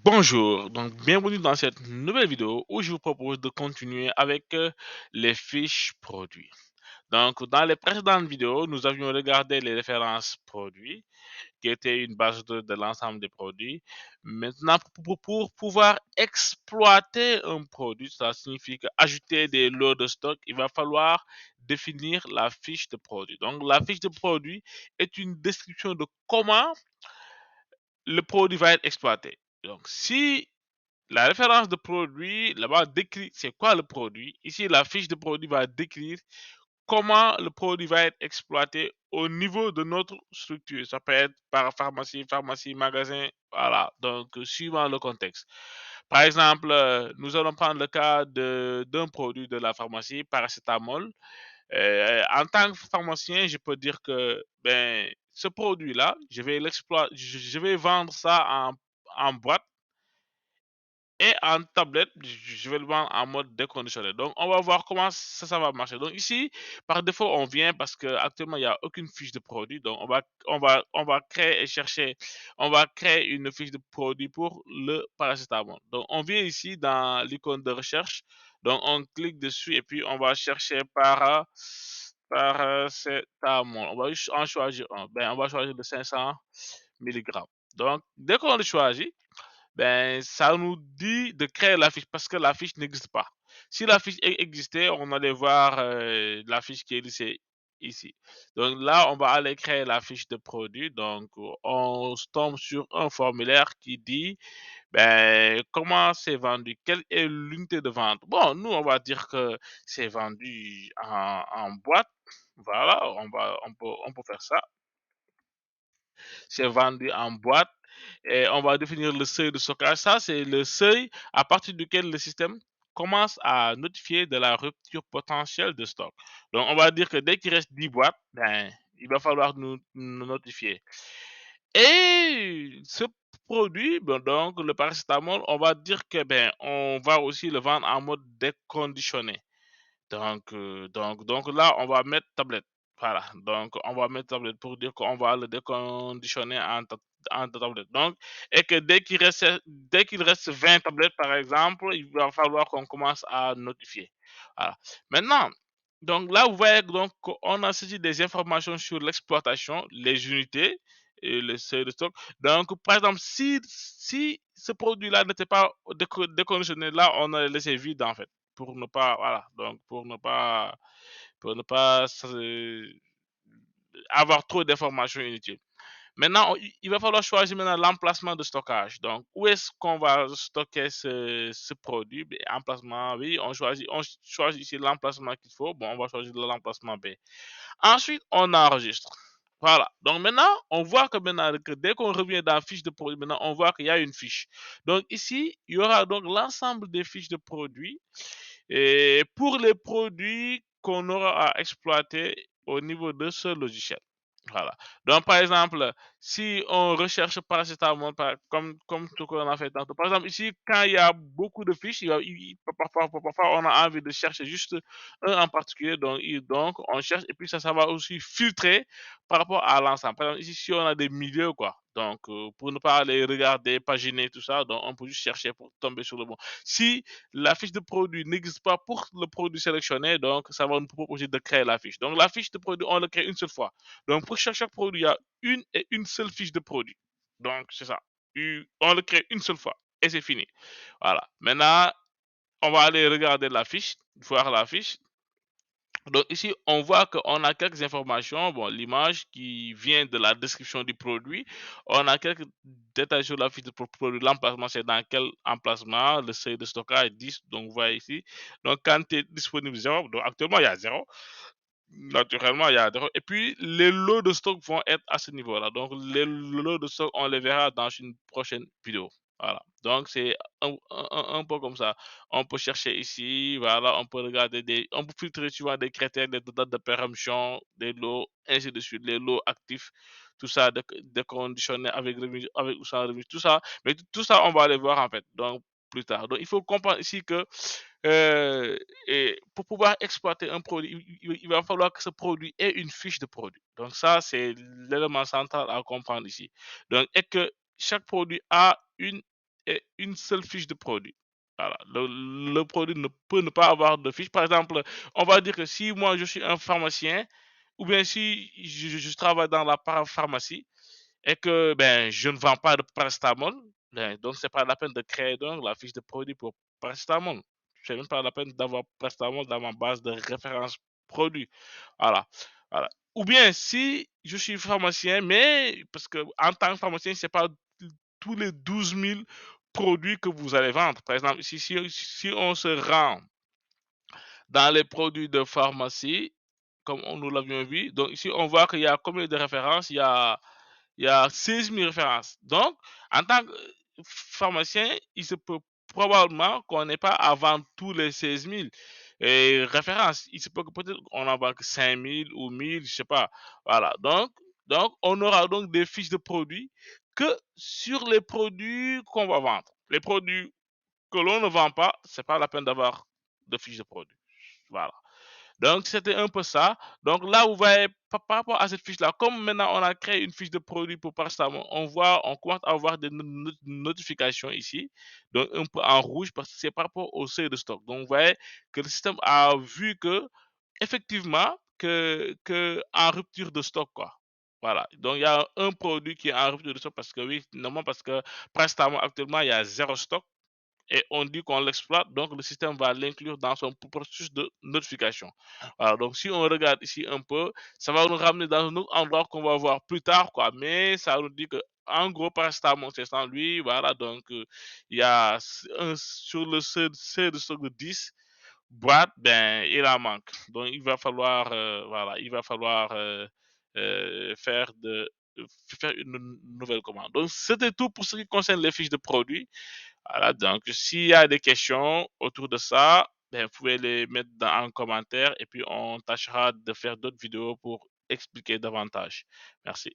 Bonjour, donc bienvenue dans cette nouvelle vidéo où je vous propose de continuer avec les fiches produits. Donc, dans les précédentes vidéos, nous avions regardé les références produits, qui étaient une base de l'ensemble des produits. Maintenant, pour pouvoir exploiter un produit, ça signifie qu'ajouter des lots de stock, il va falloir définir la fiche de produit. Donc, la fiche de produit est une description de comment le produit va être exploité. Donc, si la référence de produit, là-bas, décrit c'est quoi le produit. Ici, la fiche de produit va décrire comment le produit va être exploité au niveau de notre structure. Ça peut être par pharmacie, magasin, voilà. Donc, suivant le contexte. Par exemple, nous allons prendre le cas d'un produit de la pharmacie, paracétamol. En tant que pharmacien, je peux dire que ben, ce produit-là, je vais l'exploiter, je vais vendre ça en boîte et en tablette, je vais le vendre en mode déconditionné. Donc, on va voir comment ça va marcher. Donc, ici, par défaut, on vient parce qu'actuellement, il n'y a aucune fiche de produit. Donc, on va créer et chercher, on va créer une fiche de produit pour le paracétamol. Donc, on vient ici dans l'icône de recherche. Donc, on clique dessus et puis on va chercher paracétamol. On va en choisir un. Ben, on va choisir le 500 milligrammes. Donc, dès qu'on le choisit, ben, ça nous dit de créer la fiche parce que la fiche n'existe pas. Si la fiche existait, on allait voir la fiche qui est listée ici. Donc là, on va aller créer la fiche de produit. Donc, on tombe sur un formulaire qui dit ben, comment c'est vendu, quelle est l'unité de vente. Bon, nous, on va dire que c'est vendu en boîte. Voilà, on peut faire ça. C'est vendu en boîte et on va définir le seuil de stockage. Ça, c'est le seuil à partir duquel le système commence à notifier de la rupture potentielle de stock. Donc, on va dire que dès qu'il reste 10 boîtes, ben, il va falloir nous notifier. Et ce produit, ben, donc le paracétamol, on va dire que ben, on va aussi le vendre en mode déconditionné. Donc là, on va mettre tablette. Voilà. Donc, on va mettre tablette pour dire qu'on va le déconditionner en tablette. Donc, et que dès qu'il reste 20 tablettes, par exemple, il va falloir qu'on commence à notifier. Voilà. Maintenant, donc là, vous voyez donc qu'on a saisi des informations sur l'exploitation, les unités et le seuil de stock. Donc, par exemple, si ce produit-là n'était pas déconditionné, là, on a laissé vide, en fait pour ne pas, voilà, donc pour ne pas avoir trop d'informations inutiles. Maintenant, il va falloir choisir maintenant l'emplacement de stockage. Donc, où est-ce qu'on va stocker ce produit? Ben, emplacement, oui, on choisit ici l'emplacement qu'il faut. Bon, on va choisir l'emplacement B. Ensuite, on enregistre. Voilà. Donc maintenant, on voit que maintenant, que dès qu'on revient dans la fiche de produit, maintenant, on voit qu'il y a une fiche. Donc ici, il y aura donc l'ensemble des fiches de produits et pour les produits qu'on aura à exploiter au niveau de ce logiciel. Voilà. Donc, par exemple, si on recherche paracétamol, comme tout qu'on a fait tantôt, par exemple, ici, quand il y a beaucoup de fiches, parfois, on a envie de chercher juste un en particulier. Donc, on cherche et puis ça va aussi filtrer par rapport à l'ensemble. Par exemple, ici, si on a des milieux, quoi. Donc, pour ne pas aller regarder, paginer, tout ça, donc on peut juste chercher pour tomber sur le bon. Si la fiche de produit n'existe pas pour le produit sélectionné, donc ça va nous proposer de créer la fiche. Donc la fiche de produit, on le crée une seule fois. Donc pour chaque produit, il y a une et une seule fiche de produit. Donc c'est ça. On le crée une seule fois et c'est fini. Voilà. Maintenant, on va aller regarder la fiche, voir la fiche. Donc ici, on voit qu'on a quelques informations. Bon, l'image qui vient de la description du produit. On a quelques détails sur la fiche de produit. L'emplacement, c'est dans quel emplacement. Le seuil de stockage 10. Donc, vous voyez ici. Donc, quantité disponible 0. Donc, actuellement, il y a 0. Naturellement, il y a 0. Et puis, les lots de stock vont être à ce niveau-là. Donc, les lots de stock, on les verra dans une prochaine vidéo. Voilà. Donc, c'est un peu comme ça. On peut chercher ici, voilà, on peut regarder on peut filtrer suivant des critères, des dates de péremption, des lots, ainsi de suite, les lots actifs, tout ça, déconditionné avec ou sans remise, tout ça. Mais tout ça, on va aller voir en fait, donc plus tard. Donc, il faut comprendre ici que et pour pouvoir exploiter un produit, il va falloir que ce produit ait une fiche de produit. Donc, ça, c'est l'élément central à comprendre ici. Donc, et que chaque produit a une et une seule fiche de produit. Voilà. Le produit ne peut ne pas avoir de fiche. Par exemple, on va dire que si moi je suis un pharmacien, ou bien si je travaille dans la parapharmacie, et que ben, je ne vends pas de paracétamol, ben, donc c'est pas la peine de créer donc la fiche de produit pour paracétamol. C'est même pas la peine d'avoir paracétamol dans ma base de référence produit. Voilà. Voilà. Ou bien si je suis pharmacien, mais parce que en tant que pharmacien, c'est pas tous les 12 000 produits que vous allez vendre. Par exemple, si on se rend dans les produits de pharmacie, comme nous l'avions vu, donc ici on voit qu'il y a combien de références? Il y a 16 000 références. Donc, en tant que pharmacien, il se peut probablement qu'on n'ait pas à vendre tous les 16 000 références. Il se peut que peut-être on en vend que 5 000 ou 1 000, je sais pas. Voilà. Donc, on aura donc des fiches de produits que sur les produits qu'on va vendre. Les produits que l'on ne vend pas, c'est pas la peine d'avoir de fiches de produits. Voilà. Donc, c'était un peu ça. Donc, là, vous voyez, par rapport à cette fiche-là, comme maintenant on a créé une fiche de produit pour paracetamol, on commence à avoir des notifications ici, donc un peu en rouge parce que c'est par rapport au seuil de stock. Donc, vous voyez que le système a vu que, effectivement, que en rupture de stock, quoi. Voilà. Donc, il y a un produit qui est en rupture de stock parce que, oui, normalement, parce que paracetamol, actuellement, il y a zéro stock et on dit qu'on l'exploite, donc le système va l'inclure dans son processus de notification. Alors, donc si on regarde ici un peu, ça va nous ramener dans un autre endroit qu'on va voir plus tard, quoi. Mais ça nous dit que, en gros, paracétamol, c'est sans lui, voilà. Donc, il y a sur le seuil de stock de 10 boîtes, ben, il en manque. Donc, il va falloir, voilà, il va falloir faire faire une nouvelle commande. Donc, c'était tout pour ce qui concerne les fiches de produits. Voilà, donc s'il y a des questions autour de ça, ben, vous pouvez les mettre en commentaire et puis on tâchera de faire d'autres vidéos pour expliquer davantage. Merci.